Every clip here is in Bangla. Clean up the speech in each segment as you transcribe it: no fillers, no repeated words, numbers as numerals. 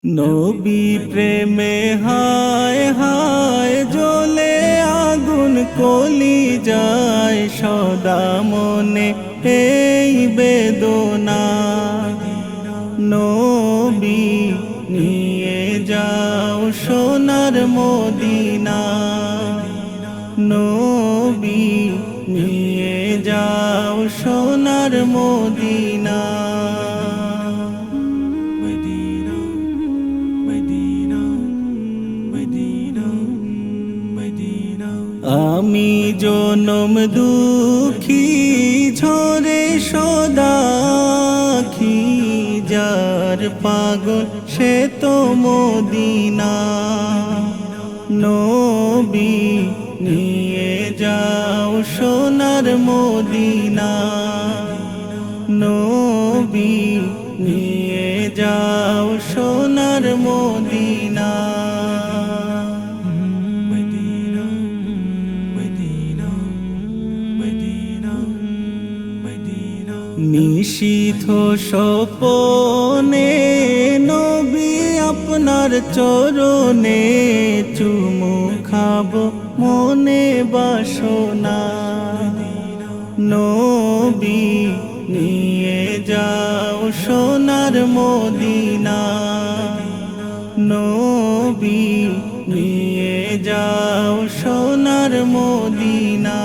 নবী প্রেমে হায় হায় জ্বলে আগুন কলি যায় সদা মনে এই বেদনা। নবী নিয়ে যাও সোনার মদিনা, নবী নিয়ে যাও সোনার মদিনা। আমি জনম দুঃখী ঝরে সদাখি, যার পাগল সে তো মদিনা। নবী নিয়ে যাও সোনার মদিনা, নবী নিয়ে যাও সোনার মদিনা। নিশীথ স্বপনে নবী আপনার চরণে চুমু খাবো মনে বাসনা। নবী নিয়ে যাও সোনার মদিনা, নবী নিয়ে যাও সোনার মদিনা।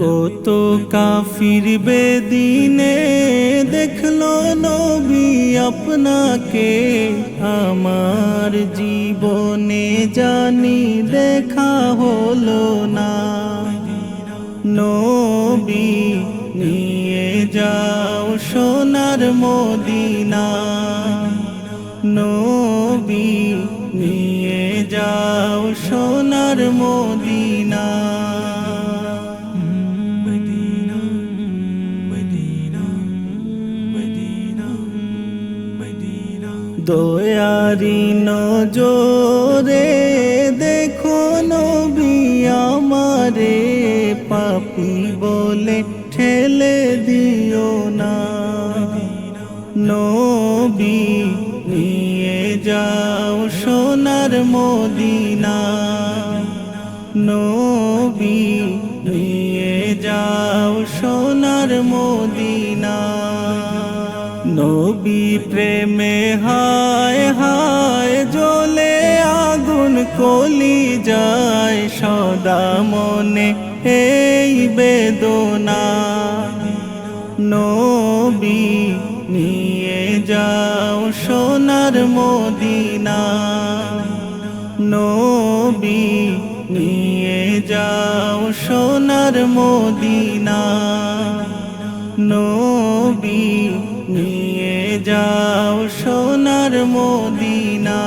কত কাফির বেদিনে দেখলো নবী আপনাকে, আমার জীবনে জানি দেখা হলো না। নবী নিয়ে যাও সোনার মদিনা, নবী নিয়ে যাও সোনার মদিনা। দয়ারি নজরে দেখো নবী আমারে, পাপী বলে ঠেলে দিও না। নবী নিয়ে যাও সোনার মদিনা, নবী নিয়ে যাও সোনার মদিনা। নবী প্রেমে হায় হায় জ্বলে আগুন কলি যায় সদা মনে এই বেদনা। নবী নিয়ে যাও সোনার মদিনা, নবী নিয়ে যাও সোনার মদিনা, নবী নিয়ে যাও সোনার মদিনা।